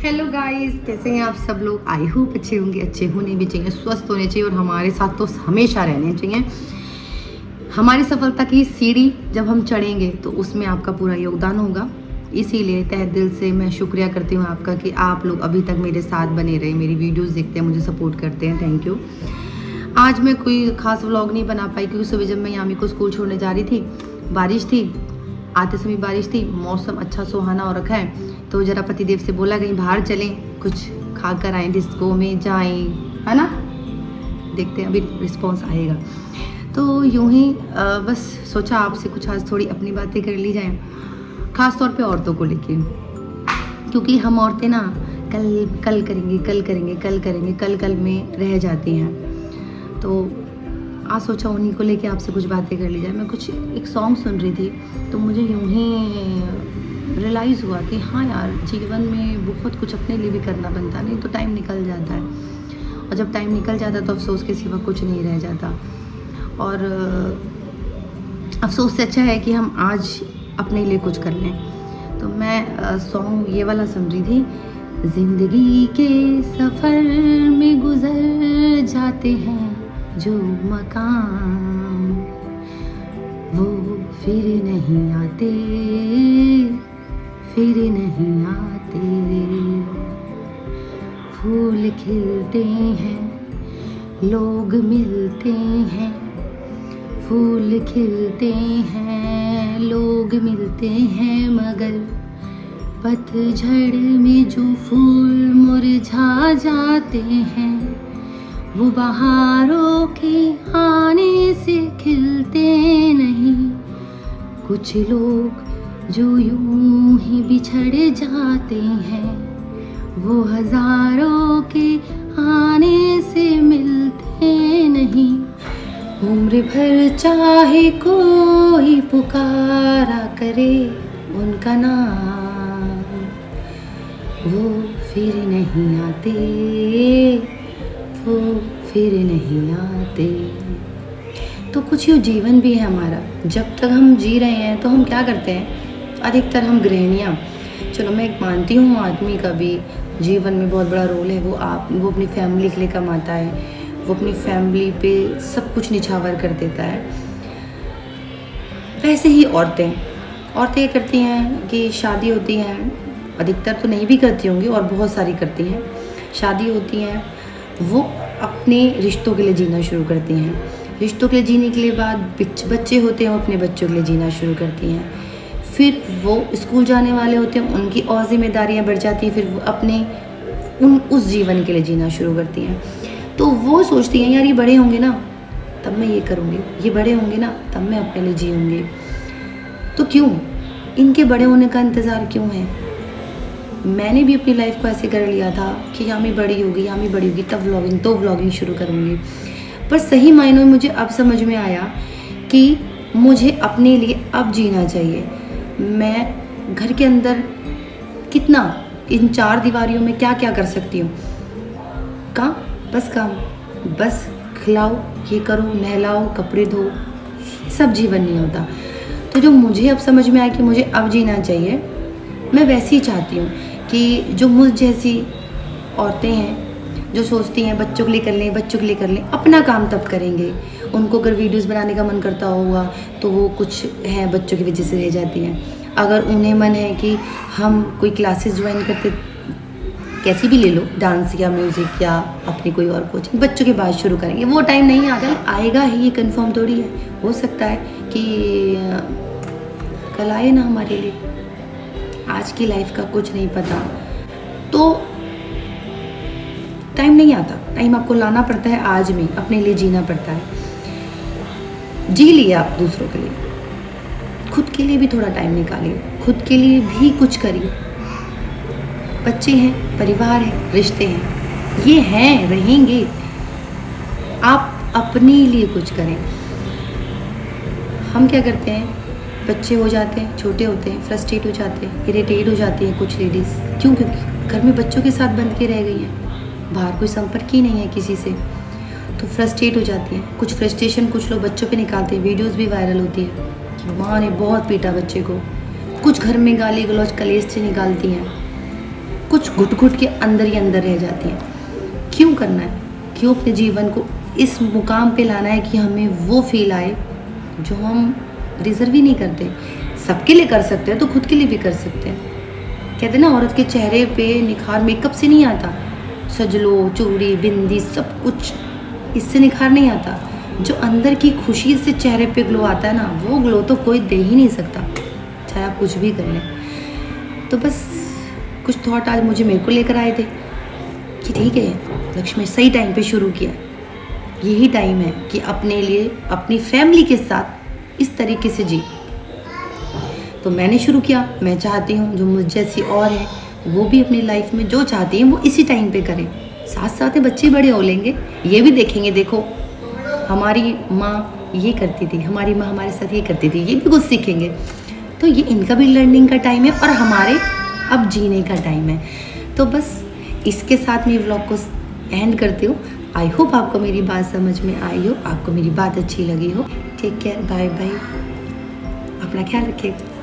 Hello guys, कैसे हैं आप सब लोग। आई होप अच्छे होंगे, अच्छे होने भी चाहिए, स्वस्थ होने चाहिए और हमारे साथ तो हमेशा रहने चाहिए। हमारी सफलता की सीढ़ी जब हम चढ़ेंगे तो उसमें आपका पूरा योगदान होगा। इसीलिए तहे दिल से मैं शुक्रिया करती हूँ आपका कि आप लोग अभी तक मेरे साथ बने रहे, मेरी वीडियोस देखते हैं, मुझे सपोर्ट करते हैं। Thank you. आज मैं कोई खास व्लॉग नहीं बना पाई क्योंकि सुबह जब मैं यामी को स्कूल छोड़ने जा रही थी, बारिश थी, आते समय बारिश थी, मौसम अच्छा सुहाना हो रखा है, तो जरा पतिदेव से बोला कहीं बाहर चलें, कुछ खा कर आएँ, डिस्को में जाएं, है ना। देखते हैं अभी रिस्पॉन्स आएगा। तो यूं ही बस सोचा आपसे कुछ आज थोड़ी अपनी बातें कर ली जाएं, ख़ास तौर पे औरतों को लेके, क्योंकि हम औरतें ना कल करेंगे में रह जाती हैं। तो आज सोचा उन्हीं को लेके आपसे कुछ बातें कर ली जाए। मैं कुछ एक सॉन्ग सुन रही थी तो मुझे यूं ही रियलाइज़ हुआ कि हाँ यार, जीवन में बहुत कुछ अपने लिए भी करना बनता, नहीं तो टाइम निकल जाता है, और जब टाइम निकल जाता है तो अफसोस के सिवा कुछ नहीं रह जाता। और अफसोस से अच्छा है कि हम आज अपने लिए कुछ कर लें। तो मैं सॉन्ग ये वाला सुन रही थी, ज़िंदगी के सफ़र में गुज़र जाते हैं जो मकाम, वो फिर नहीं आते, फिर नहीं आते। फूल खिलते हैं, लोग मिलते हैं, फूल खिलते हैं, लोग मिलते हैं, मगर पतझड़ में जो फूल मुरझा जाते हैं वो बहारों के आने से खिलते नहीं। कुछ लोग जो यूं ही बिछड़ जाते हैं वो हजारों के आने से मिलते नहीं। उम्र भर चाहे कोई पुकारा करे उनका नाम, वो फिर नहीं आते, वो फिर नहीं आते। तो कुछ यूँ जीवन भी है हमारा, जब तक हम जी रहे हैं तो हम क्या करते हैं, अधिकतर हम गृहिणियाँ, चलो मैं एक मानती हूँ आदमी का भी जीवन में बहुत बड़ा रोल है, वो अपनी फैमिली के लिए कमाता है, वो अपनी फैमिली पे सब कुछ निछावर कर देता है। वैसे ही औरतें ये करती हैं कि शादी होती हैं, अधिकतर तो नहीं भी करती होंगी और बहुत सारी करती हैं, शादी होती हैं, वो अपने रिश्तों के लिए जीना शुरू करती हैं, रिश्तों के लिए जीने के लिए बाद बच्चे होते हैं, वो अपने बच्चों के लिए जीना शुरू करती हैं, फिर वो स्कूल जाने वाले होते हैं, उनकी और जिम्मेदारियाँ बढ़ जाती हैं, फिर वो अपने उस जीवन के लिए जीना शुरू करती हैं। तो वो सोचती हैं यार ये बड़े होंगे ना तब मैं ये करूँगी, ये बड़े होंगे ना तब मैं अपने लिए जीऊँगी। तो क्यों इनके बड़े होने का इंतज़ार क्यों है। मैंने भी अपनी लाइफ को ऐसे कर लिया था कि यामी बड़ी होगी तब व्लॉगिंग शुरू करूँगी। पर सही मायनों में मुझे अब समझ में आया कि मुझे अपने लिए अब जीना चाहिए। मैं घर के अंदर कितना इन चार दीवारियों में क्या क्या कर सकती हूँ, काम, बस खिलाओ, ये करो, नहलाओ, कपड़े धो, सब जीवन नहीं होता। तो जो मुझे अब समझ में आया कि मुझे अब जीना चाहिए, मैं वैसे ही चाहती हूँ कि जो मुझ जैसी औरतें हैं जो सोचती हैं बच्चों के लिए कर लें, अपना काम तब करेंगे। उनको अगर वीडियोस बनाने का मन करता होगा तो वो कुछ है बच्चों की वजह से रह जाती हैं। अगर उन्हें मन है कि हम कोई क्लासेस ज्वाइन करते, कैसी भी ले लो, डांस या म्यूज़िक या अपनी कोई और कोचिंग, बच्चों के बाद शुरू करेंगे। वो टाइम नहीं आएगा ही, ये कंफर्म थोड़ी है, हो सकता है कि कल आए ना हमारे लिए। आज की लाइफ का कुछ नहीं पता, तो टाइम नहीं आता, टाइम आपको लाना पड़ता है, आज में अपने लिए जीना पड़ता है। जी लिए आप दूसरों के लिए, खुद के लिए भी थोड़ा टाइम निकालिए, खुद के लिए भी कुछ करिए। बच्चे हैं, परिवार है, रिश्ते हैं, ये हैं, रहेंगे। आप अपने लिए कुछ करें। हम क्या करते हैं, बच्चे हो जाते हैं, छोटे होते हैं, फ्रस्ट्रेट हो जाते हैं, इरिटेट हो जाती हैं कुछ लेडीज़। क्यों? क्योंकि घर में बच्चों के साथ बंद के रह गई हैं, बाहर कोई संपर्क ही नहीं है किसी से, तो फ्रस्ट्रेट हो जाती हैं। कुछ फ्रस्ट्रेशन कुछ लोग बच्चों पे निकालते हैं, वीडियोस भी वायरल होती है कि माँ ने बहुत पीटा बच्चे को। कुछ घर में गाली गलौज कलेश से निकालती हैं, कुछ घुट-घुट के अंदर ही अंदर रह जाती हैं। क्यों करना है? क्यों अपने जीवन को इस मुकाम पे लाना है कि हमें वो फ़ील आए जो हम डिज़र्व ही नहीं करते। सबके लिए कर सकते हैं तो खुद के लिए भी कर सकते हैं। कहते हैं ना, औरत के चेहरे पे निखार मेकअप से नहीं आता। सज लो, चूड़ी, बिंदी, सब कुछ इससे निखार नहीं आता। जो अंदर की खुशी से चेहरे पे ग्लो आता है ना, वो ग्लो तो कोई दे ही नहीं सकता, चाहे आप कुछ भी कर लें। तो बस कुछ थॉट आज मेरे को लेकर आए थे कि ठीक है, लक्ष्मी सही टाइम पे शुरू किया। यही टाइम है कि अपने लिए, अपनी फैमिली के साथ इस तरीके से जी। तो मैंने शुरू किया। मैं चाहती हूँ जो मुझ जैसी और है वो भी अपनी लाइफ में जो चाहती हैं वो इसी टाइम पे करें। साथ साथ में बच्चे बड़े हो लेंगे, ये भी देखेंगे, देखो हमारी माँ ये करती थी, हमारी माँ हमारे साथ ये करती थी, ये भी कुछ सीखेंगे। तो ये इनका भी लर्निंग का टाइम है और हमारे अब जीने का टाइम है। तो बस इसके साथ मैं व्लॉग को एंड करती हूँ। आई होप आपको मेरी बात समझ में आई हो, आपको मेरी बात अच्छी लगी हो। टेक केयर, बाय बाय, अपना ख्याल रखिएगा।